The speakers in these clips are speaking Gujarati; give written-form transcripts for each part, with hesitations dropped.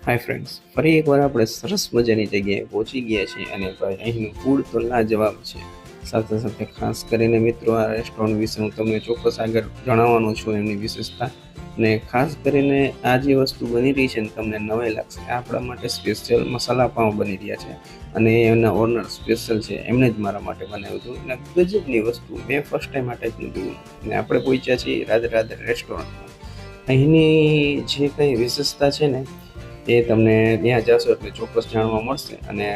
હાય ફ્રેન્ડ્સ, ફરી એકવાર આપણે સરસ મજાની જગ્યાએ પહોંચી ગયા છીએ અને ભાઈ અહીંનું ફૂડ તો લાજવાબ છે. સાથે સાથે ખાસ કરીને મિત્રો આ રેસ્ટોરન્ટ વિશે હું તમને ચોક્કસ આગળ જણાવવાનો છું, એમની વિશેષતા. ને ખાસ કરીને આ જે વસ્તુ બની રહી છે ને તમને નવાઈ લાગશે, આપણા માટે સ્પેશિયલ મસાલા પાઉં બની રહ્યા છે અને એમના ઓનર સ્પેશિયલ છે, એમને જ મારા માટે બનાવ્યું હતું અને ગજબની વસ્તુ મેં ફર્સ્ટ ટાઈમ આ ટાઈપનું જોયું. અને આપણે પહોંચ્યા છીએ રાધે રાધે રેસ્ટોરન્ટમાં. અહીંની જે કંઈ વિશેષતા છે ને એ તમને ત્યાં જશો એટલે ચોક્કસ જાણવા મળશે. અને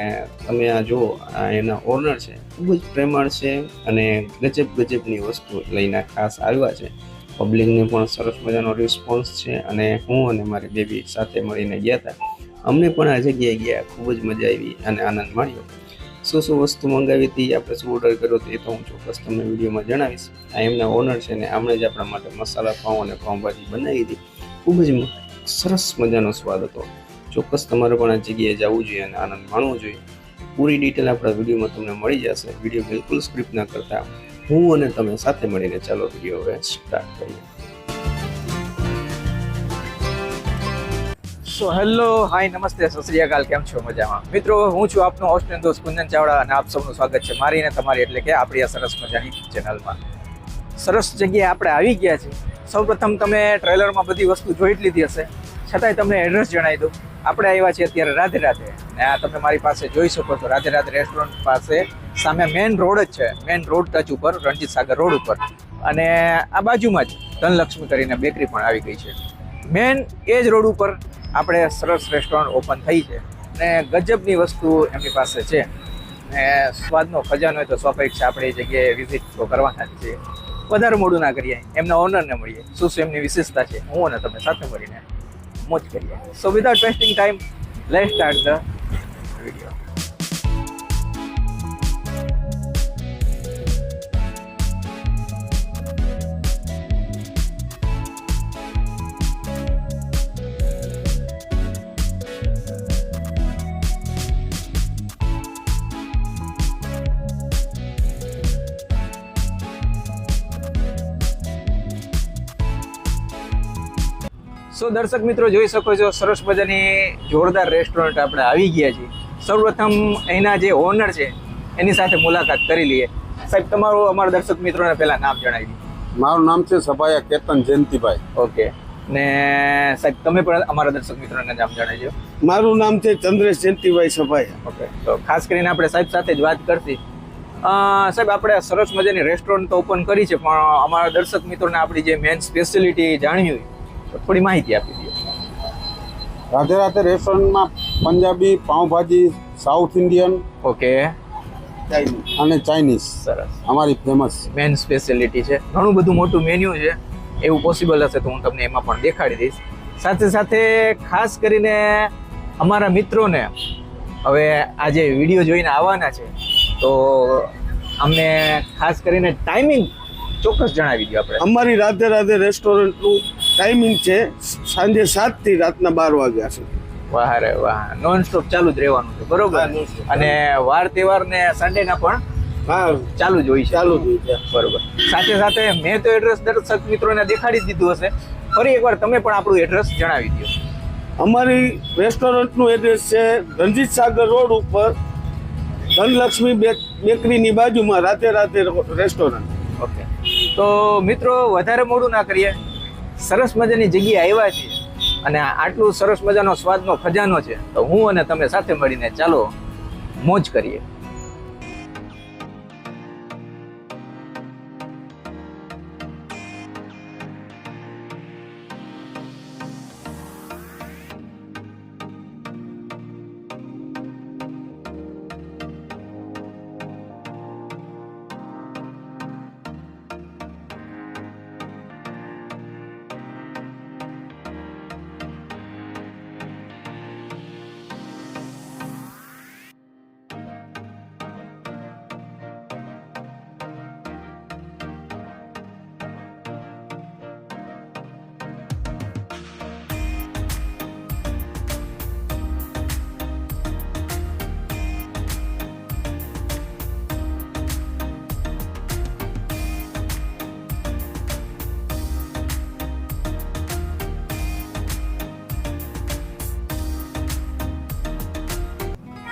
તમે આ જુઓ, આ એના ઓનર છે, ખૂબ જ પ્રેમાળ છે અને ગજબની વસ્તુ લઈને ખાસ આવ્યા છે. પબ્લિકને પણ સરસ મજાનો રિસ્પોન્સ છે અને હું અને મારી બેબી સાથે મળીને ગયા હતા. અમને પણ આ જગ્યાએ ગયા ખૂબ જ મજા આવી અને આનંદ માણ્યો. શું વસ્તુ મંગાવી હતી, આપણે શું ઓર્ડર કર્યો હતો, એ તો હું ચોક્કસ તમને વિડીયોમાં જણાવીશ. આ એમના ઓનર છે ને આમણે જ આપણા માટે મસાલા પાઉં અને પાઉંભાજી બનાવી હતી. ખૂબ જ સરસ મજાનો સ્વાદ હતો. ચોક્કસ તમારે પણ આ જગ્યાએ જવું જોઈએ અને આનંદ માણવો જોઈએ. પૂરી ડિટેલ આપણા વિડીયોમાં તમને મળી જશે. વિડીયો બિલકુલ સ્ક્રિપ્ટ ન કરતા હું અને તમે સાથે મળીને ચાલો વિડીયો હવે સ્ટાર્ટ કરીએ. સો હેલો, હાય, નમસ્તે, સત શ્રી અકાલ. કેમ છો? મજામાં મિત્રો. હું છું આપનો હોસ્ટ એન્ડ દોસ્ત કુંદન ચાવડા અને આપ સૌનું સ્વાગત છે મારી ને તમારી એટલે કે આપણી આ સરસ મજાની ચેનલમાં. સરસ જગ્યાએ આપણે આવી ગયા છીએ. સૌપ્રથમ તમે ટ્રેલરમાં બધી વસ્તુ જોઈ જ લીધી હશે, છતાંય તમને એડ્રેસ જણાવી દઉં. આપણે આવ્યા છીએ અત્યારે રાધે રાધે, ને આ તમે મારી પાસે જોઈ શકો છો રાધે રાધે રેસ્ટોરન્ટ પાસે સામે મેઇન રોડ જ છે, મેઇન રોડ ટચ ઉપર, રણજીત સાગર રોડ ઉપર. અને આ બાજુમાં જ ધનલક્ષ્મી કરીને બેકરી પણ આવી ગઈ છે. મેઇન એ જ રોડ ઉપર આપણે સરસ રેસ્ટોરન્ટ ઓપન થઈ છે ને ગજબની વસ્તુ એમની પાસે છે ને સ્વાદનો ખજાનો હોય તો સ્વાભાવિક છે આપણે એ જગ્યાએ વિઝિટ તો કરવાના જ છીએ. વધારે મોડું ના કરીએ, એમના ઓનરને મળીએ, શું એમની વિશેષતા છે, હું અને તમે સાથે મળીને મોજ કરીએ. So without wasting time, let's start the video. So દર્શક મિત્રો જોઈ શકો છો, સરસ મજાની જોરદાર રેસ્ટોરન્ટ આપણે આવી ગયા છીએ. સૌપ્રથમ અહીંના જે ઓનર છે એની સાથે મુલાકાત કરી લઈએ. સાહેબ, તમારું અમારા દર્શક મિત્રોને પહેલા નામ જણાવી દો. મારું નામ છે સભાયા કેતન જયંતિભાઈ. ઓકે. ને સાહેબ, તમે પણ અમારા દર્શક મિત્રોને નામ જણાવજો. મારું નામ છે ચંદ્રેશ જયંતિભાઈ સભાયા. ઓકે. તો ખાસ કરીને આપણે સાહેબ સાથે જ વાત કરતી. સાહેબ, આપણે સરસ મજાની રેસ્ટોરન્ટ તો ઓપન કરી છે, પણ અમારા દર્શક મિત્રોને આપણી જે મેઇન સ્પેશિયાલિટી જાણવી હોય તો થોડી માહિતી આપી દો. રાધે રાધે રેસ્ટોરન્ટમાં Punjabi, pav bhaji, south Indian, okay, અને ચાઇનીઝ સરસ અમારી ફેમસ મેઇન સ્પેશિયાલિટી છે. ઘણું બધું મોટું મેન્યુ છે, એવું પોસિબલ હશે તો હું તમને એમાં પણ દેખાડી દઈશ. સાથે સાથે ખાસ કરીને અમારા મિત્રોને હવે આજે વિડીયો જોઈને આવવાના છે તો અમને ખાસ કરીને ટાઈમિંગ ચોક્કસ જણાવી દો. આપણે અમારી રાધે રાધે રેસ્ટોરન્ટનું ટાઈમિંગ છે સાંજે 7 થી રાતના 12 વાગ્યા સુધી. વાહ રે વાહ, નોન સ્ટોપ ચાલુ જ રહેવાનું છે, બરોબર? અને વાર તહેવાર ને સન્ડેના પણ હા, ચાલુ જ હોય છે. ચાલુ જ છે, બરોબર. સાથે સાથે મેં તો એડ્રેસ દર્શક મિત્રોને દેખાડી જ દીધું હશે, ફરી એકવાર તમે પણ આપણું એડ્રેસ જણાવી દો. અમારી રેસ્ટોરન્ટનું એડ્રેસ છે રણજીત સાગર રોડ ઉપર, ધનલક્ષ્મી બેકરીની બાજુમાં રાધે રાધે રેસ્ટોરન્ટ. ઓકે. તો મિત્રો, વધારે મોડું ના કરીએ, સરસ મજાની જગ્યાએ આવ્યા છીએ અને આટલું સરસ મજાનો સ્વાદનો ખજાનો છે, તો હું અને તમે સાથે મળીને ચાલો મોજ કરીએ.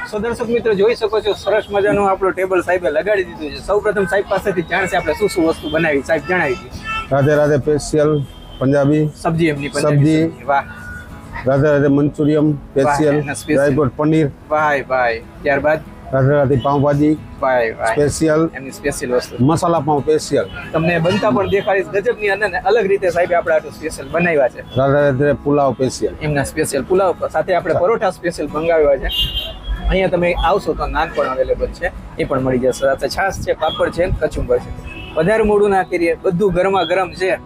સો દર્શક મિત્રો જોઈ શકો છો સરસ મજાનું આપણું ટેબલ સાહેબે લગાડી દીધું છે. સૌપ્રથમ સાહેબ પાસેથી જાણશે આપણે શું શું વસ્તુ બનાવી. સાહેબ જણાવી દીધી. રાધે રાધે સ્પેશિયલ પંજાબી સબ્જી એમની પંજાબી સબ્જી. સબ્જી. વાહ રાધે રાધે મંચુરિયમ સ્પેશિયલ એના special. ડ્રાયફ્રૂટ પનીર ભાઈ ત્યારબાદ રાધે રાધે પાવભાજી ભાઈ સ્પેશિયલ એમની સ્પેશિયલ વસ્તુ મસાલા પાવ સ્પેશિયલ તમને બનતા પણ દેખાડીશ ગજબની અને અલગ રીતે સાહેબે આપણે આટલું સ્પેશિયલ બનાવ્યા છે. રાધે રાધે પુલાવ સ્પેશિયલ એમના સ્પેશિયલ પુલાવ સાથે આપણે પરોઠા સ્પેશિયલ મંગાવ્યા છે. અહીંયા તમે આવશો તો નાન પણ અવેલેબલ છે, એ પણ મળી જશે. સાથે છાશ છે, પાપડ છે, કચુંબર છે. વધારે મોડું ના કરીએ, બધું ગરમા ગરમ છે.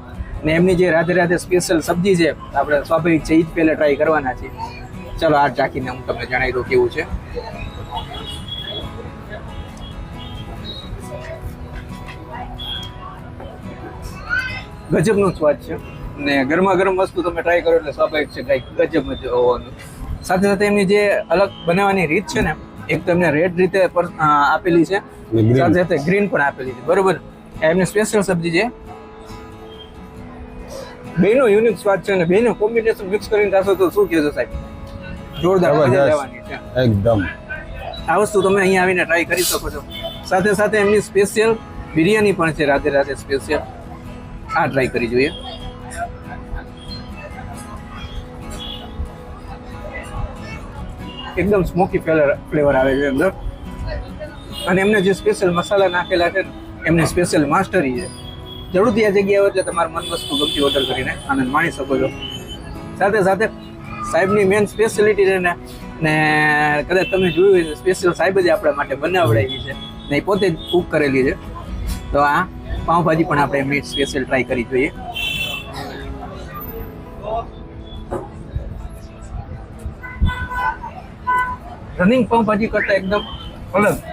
ને એમની જે રાધે રાધે સ્પેશિયલ સબ્જી છે આપણે સ્વાભાવિક છે એ જ પહેલા ટ્રાય કરવાના છે. ચલો આ ચાખીને હું તમને જણાવી દઉં કેવું છે. ગજબનો સ્વાદ છે ને ગરમા ગરમ વસ્તુ તમે ટ્રાય કરો એટલે સ્વાભાવિક છે કંઈક ગજબ જ હોવાનું. સાથે સાથે એમની જે અલગ બનાવવાની રીત છે ને, એક તો એમને રેડ રીતે આપેલી છે, green. સાથે સાથે ગ્રીન પણ આપેલી છે. બરોબર, એમની સ્પેશિયલ સબ્જી છે. બેનો યુનિક સ્વાદ છે અને બેનો કોમ્બિનેશન મિક્સ કરીને ખાશો તો શું કહેશો સાહેબ? જોરદાર મજા જબરદસ્ત. લેવાની છે. એકદમ આ વસ્તુ તમે અહીંયા આવીને ટ્રાય કરી શકો છો. સાથે સાથે એમની સ્પેશિયલ બિરયાની પણ છે, રાધે રાધે સ્પેશિયલ. આ ટ્રાય કરી જોઈએ. એકદમ સ્મોકી ફ્લેવર આવે છે અંદર અને એમને જે સ્પેશિયલ મસાલા નાખેલા છે એમને સ્પેશિયલ માસ્ટરી છે. જરૂરથી આ જગ્યાએ એટલે તમારે મન વસ્તુ ગમતી ઓર્ડર કરીને આનંદ માણી શકો છો. સાથે સાથે સાહેબની મેન સ્પેશિયાલિટી છે ને કદાચ તમે જોયું હોય સ્પેશિયલ સાહેબ જ આપણા માટે બનાવડાવી છે ને એ પોતે જ કૂક કરેલી છે. તો આ પાઉંભાજી પણ આપણે એમની સ્પેશિયલ ટ્રાય કરી જોઈએ. રનિંગ પાઉંભાજી કરતાં એકદમ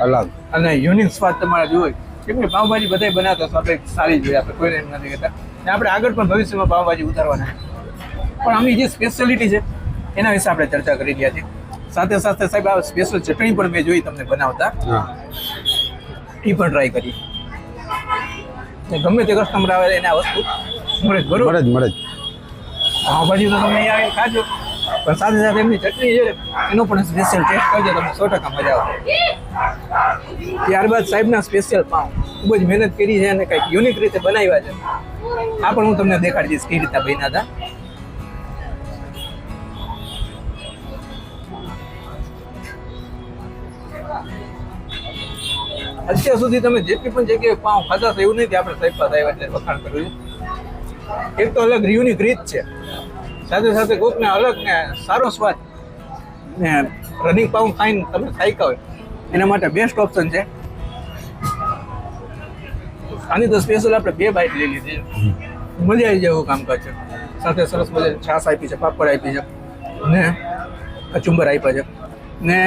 અલગ અને યુનિક સ્વાદ તમારે જોવે. કેમ કે પાઉંભાજી બધાય બનાવતા તો આપણે સારી જોઈએ, આપણે કોઈને એમ નથી કહેતા. ને આપણે આગળ પણ ભવિષ્યમાં પાઉંભાજી ઉતારવાના. પણ આમની જે સ્પેશિયાલિટી છે એના વિશે આપણે ચર્ચા કરી રહ્યા છીએ. સાથે સાથે સાહેબ આ સ્પેશિયલ ચટણી પણ મેં જોઈ તમને બનાવતા, હા એ પણ ટ્રાય કરી. ને ગમે તે કસ્ટમર આવે એને આ વસ્તુ મળે જ. બરોબર, મળે જ પાઉંભાજી તો તમે અહીંયા આવીને ખાજો, પણ સાથે સાથે એમની ચટણી છે એનો પણ સ્પેશિયલ ટેસ્ટ કરજો, તમને 100% મજા આવે. ત્યારબાદ સાહેબના સ્પેશિયલ પાઉં ખૂબ જ મહેનત કરી છે અને કંઈક યુનિક રીતે બનાવ્યા છે. આ પણ હું તમને દેખાડી દઈશ કઈ રીતે બન્યા હતા. અત્યાર સુધી તમે જેટલી પણ જગ્યાએ પાઉં ખાધા હતા એવું નથી, આપણે સાહેબ પાસે આવ્યા એટલે વખાણ કર્યું છે. એક તો અલગ યુનિક રીત છે, સાથે સાથે કોકને અલગ ને સારો સ્વાદ ને રનિંગ પાઉં ખાઈને તમે થાક્યા હોય એના માટે બેસ્ટ ઓપ્શન છે. આની તો સ્પેશિયલ આપણે 2 બાઈટ લઈ લીધી છે, મજા આવી જાય એવું કામકાજ છે. સાથે સરસ મજાની છાશ આપી છે, પાપડ આપી છે ને કચુંબર આપ્યા છે. ને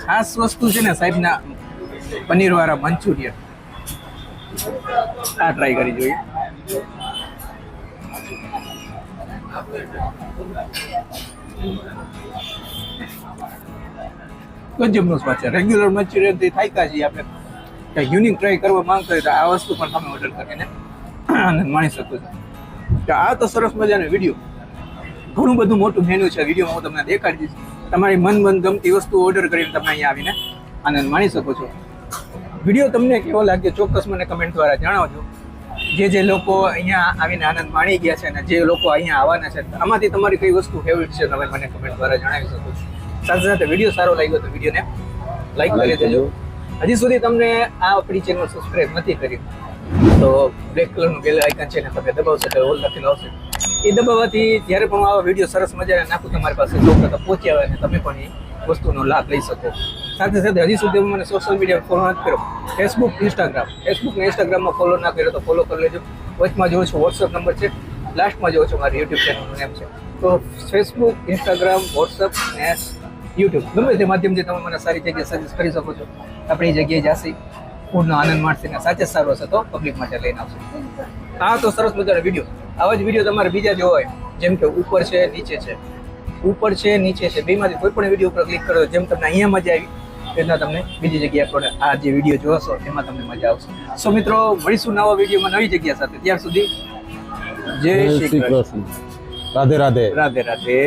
ખાસ વસ્તુ છે ને સાહેબના પનીરવાળા મંચુરિયન, આ ટ્રાય કરી જોઈએ. ગજબનો સ્વાદ છે. રેગ્યુલર મંચુરિયનથી થાક્યા છીએ આપણે, કંઈક યુનિક ટ્રાય કરવા માંગતા હોય તો આ વસ્તુ પણ તમે ઓર્ડર કરીને આનંદ માણી શકો છો. તો આ તો સરસ મજાનો વિડીયો, ઘણું બધું મોટું મેનુ છે. વિડીયોમાં હું તમને દેખાડી દઈશ. તમારી મન ગમતી વસ્તુ ઓર્ડર કરીને તમે અહીંયા આવીને આનંદ માણી શકો છો. વિડીયો તમને કેવો લાગ્યો ચોક્કસ મને કમેન્ટ દ્વારા જણાવજો. જે લોકો અહીંયા આવીને આનંદ માણી ગયા છે અને જે લોકો અહીંયા આવવાના છે, આમાંથી તમારી કઈ વસ્તુ ફેવરિટ છે તમે મને કમેન્ટ દ્વારા જણાવી શકો છો. સાથે સાથે વિડીયો સારો લાગ્યો તો વિડીયોને લાઈક કરી દેજો. હજી સુધી તમને આ આપણી ચેનલ સબસ્ક્રાઈબ નથી કરી તો બ્લેક કલરનું બેલ આઇકન છે ને તમે દબાવશો તો ઓલ લખેલું આવશે. એ દબાવવાથી જ્યારે પણ આવા વિડીયો સરસ મજાના નાખું તમારી પાસે સૌપ્રથમ પહોંચી આવે અને તમે પણ એ વસ્તુનો લાભ લઈ શકો. સાથે સાથે હજી સુધી મને સોશિયલ મીડિયા ફોલો નથી કર્યો, ફેસબુક ને ઇન્સ્ટાગ્રામમાં ફોલો ના કર્યો તો ફોલો કરી લેજો. વચમાં જોઉં છું વોટ્સઅપ નંબર છે, લાસ્ટમાં જોઉં છું મારી યુટ્યુબ ચેનલનું નેમ છે. તો ફેસબુક, ઇન્સ્ટાગ્રામ, વોટ્સઅપ ને યુટ્યુબ ગમે તે માધ્યમથી તમે મને સારી જગ્યાએ સજેસ્ટ કરી શકો છો. આપણી જગ્યાએ જાસી ફૂડનો આનંદ માણશે ને સાચે સારો હશે તો પબ્લિક માટે લઈને આવશે. આ તો સરસ મજાનો વિડીયો. આવા જ વિડીયો તમારે બીજા જોવા હોય, જેમ કે ઉપર છે નીચે છે, ઉપર છે નીચે છે, બેમાંથી કોઈ પણ વિડીયો ઉપર ક્લિક કરો જેમ તમને અહીંયા મજા આવી એટલા તમને બીજી જગ્યાએ પણ આ જે વિડીયો જોશો એમાં તમને મજા આવશે. સો મિત્રો, મળીશું નવા વિડીયોમાં નવી જગ્યા સાથે. ત્યાર સુધી જય શ્રી કૃષ્ણ. રાધે રાધે. રાધે રાધે.